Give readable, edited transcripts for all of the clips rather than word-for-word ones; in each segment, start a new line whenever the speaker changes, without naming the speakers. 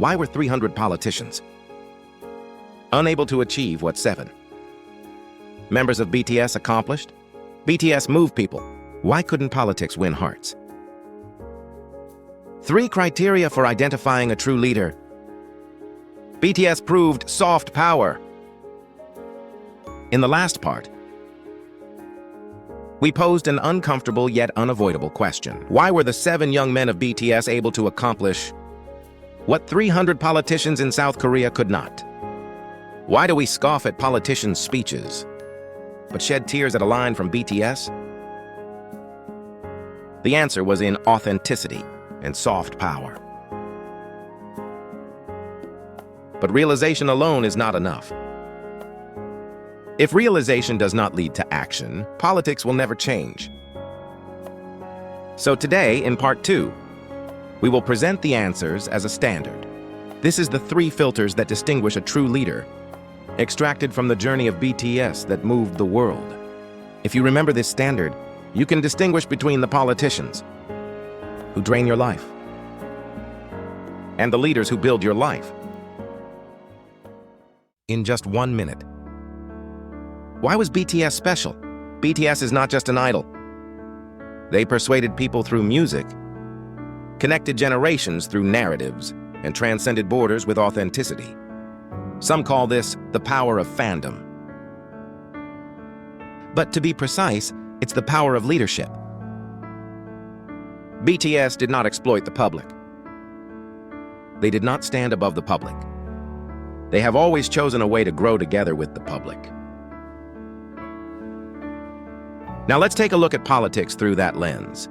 Why were 300 politicians unable to achieve what 7 members of BTS accomplished? BTS moved people. Why couldn't politics win hearts? 3 criteria for identifying a true leader. BTS proved soft power. In the last part, we posed an uncomfortable yet unavoidable question. Why were the 7 young men of BTS able to accomplish what 300 politicians in South Korea could not? Why do we scoff at politicians' speeches, but shed tears at a line from BTS? The answer was in authenticity and soft power. But realization alone is not enough. If realization does not lead to action, politics will never change. So today, in part 2, we will present the answers as a standard. This is the 3 filters that distinguish a true leader, extracted from the journey of BTS that moved the world. If you remember this standard, you can distinguish between the politicians who drain your life and the leaders who build your life. In just 1 minute. Why was BTS special? BTS is not just an idol. They persuaded people through music, connected generations through narratives, and transcended borders with authenticity. Some call this the power of fandom. But to be precise, it's the power of leadership. BTS did not exploit the public. They did not stand above the public. They have always chosen a way to grow together with the public. Now let's take a look at politics through that lens.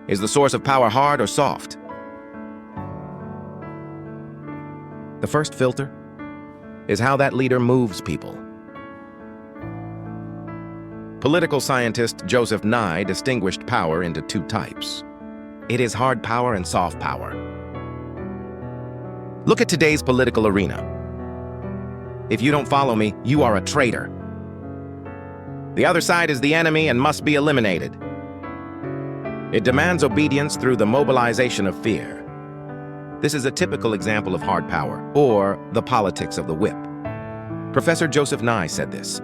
Is the source of power hard or soft? The first filter is how that leader moves people. Political scientist Joseph Nye distinguished power into 2 types. It is hard power and soft power. Look at today's political arena. If you don't follow me, you are a traitor. The other side is the enemy and must be eliminated. It demands obedience through the mobilization of fear. This is a typical example of hard power, or the politics of the whip. Professor Joseph Nye said this: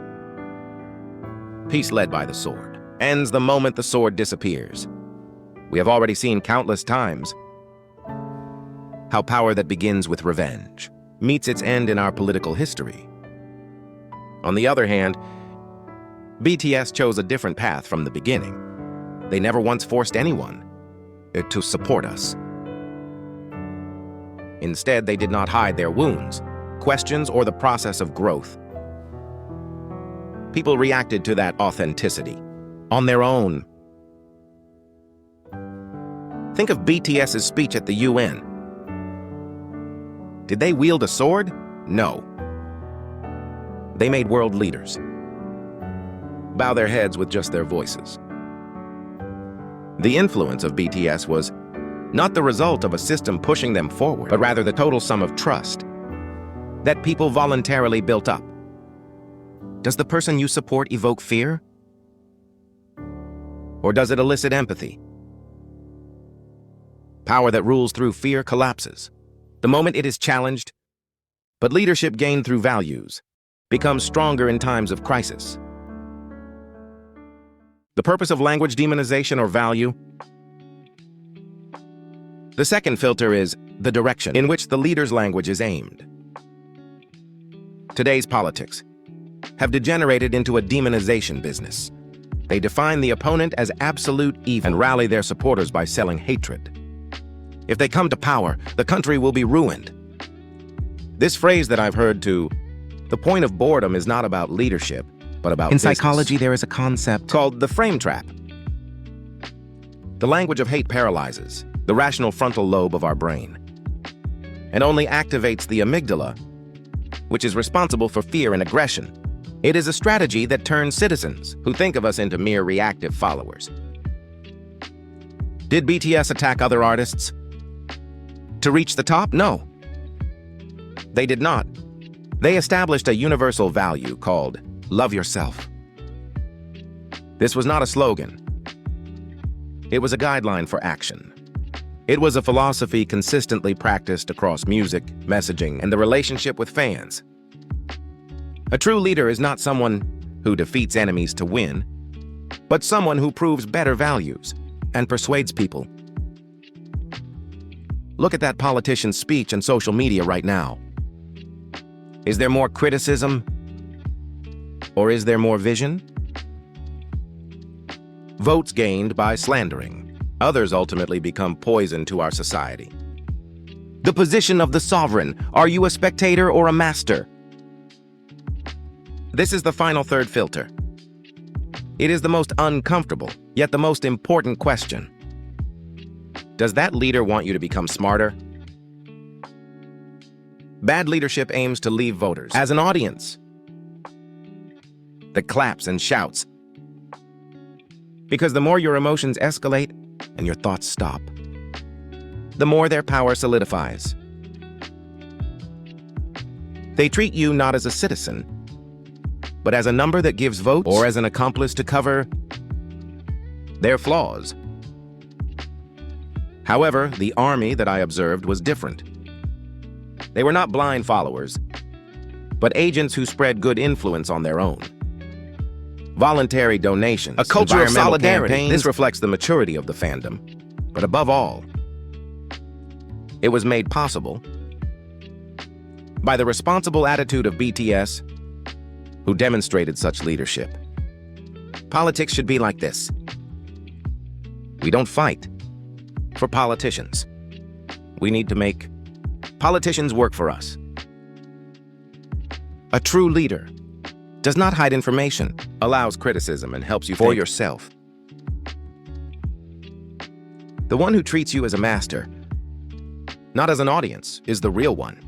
"Peace led by the sword ends the moment the sword disappears." We have already seen countless times how power that begins with revenge meets its end in our political history. On the other hand, BTS chose a different path from the beginning. They never once forced anyone to support us. Instead, they did not hide their wounds, questions, or the process of growth. People reacted to that authenticity on their own. Think of BTS's speech at the UN. Did they wield a sword? No. They made world leaders bow their heads with just their voices. The influence of BTS was not the result of a system pushing them forward, but rather the total sum of trust that people voluntarily built up. Does the person you support evoke fear? Or does it elicit empathy? Power that rules through fear collapses the moment it is challenged, but leadership gained through values becomes stronger in times of crisis. The purpose of language demonization or value? The second filter is the direction in which the leader's language is aimed. Today's politics have degenerated into a demonization business. They define the opponent as absolute evil and rally their supporters by selling hatred. If they come to power, the country will be ruined. This phrase that I've heard too, the point of boredom is not about leadership, but about business. Psychology, there is a concept called the frame trap. The language of hate paralyzes the rational frontal lobe of our brain and only activates the amygdala, which is responsible for fear and aggression. It is a strategy that turns citizens who think of us into mere reactive followers. Did BTS attack other artists to reach the top? No. They did not. They established a universal value called love yourself. This was not a slogan. It was a guideline for action. It was a philosophy consistently practiced across music, messaging, and the relationship with fans. A true leader is not someone who defeats enemies to win, but someone who proves better values and persuades people. Look at that politician's speech on social media right now. Is there more criticism, or is there more vision? Votes gained by slandering. Others ultimately become poison to our society. The position of the sovereign. Are you a spectator or a master? This is the final third filter. It is the most uncomfortable, yet the most important question. Does that leader want you to become smarter? Bad leadership aims to leave voters as an audience that claps and shouts. Because the more your emotions escalate and your thoughts stop, the more their power solidifies. They treat you not as a citizen, but as a number that gives votes or as an accomplice to cover their flaws. However, the army that I observed was different. They were not blind followers, but agents who spread good influence on their own. Voluntary donations,
a culture of solidarity.
Campaigns. This reflects the maturity of the fandom, but above all, it was made possible by the responsible attitude of BTS, who demonstrated such leadership. Politics should be like this. We don't fight for politicians. We need to make politicians work for us. A true leader does not hide information, allows criticism, and helps you for yourself. The one who treats you as a master, not as an audience, is the real one.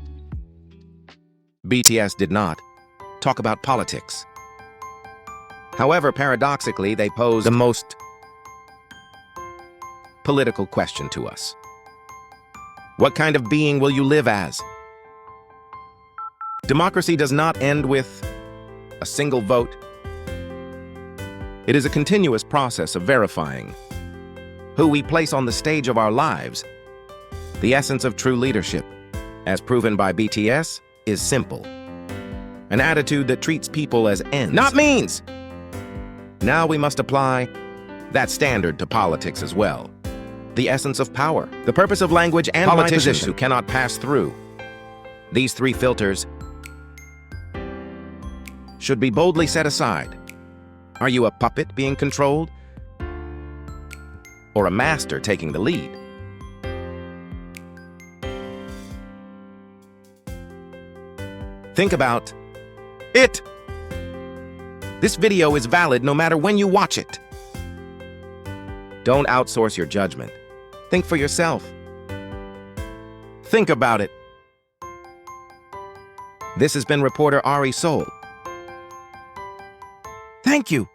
BTS did not talk about politics. However, paradoxically, they pose the most political question to us. What kind of being will you live as? Democracy does not end with a single vote. It is a continuous process of verifying who we place on the stage of our lives. The essence of true leadership, as proven by BTS, is simple. An attitude that treats people as ends, not means. Now we must apply that standard to politics as well. The essence of power, the purpose of language, and politicians who cannot pass through these three filters should be boldly set aside. Are you a puppet being controlled, or a master taking the lead? Think about it. This video is valid no matter when you watch it. Don't outsource your judgment. Think for yourself. Think about it. This has been reporter Ari Soul. Thank you.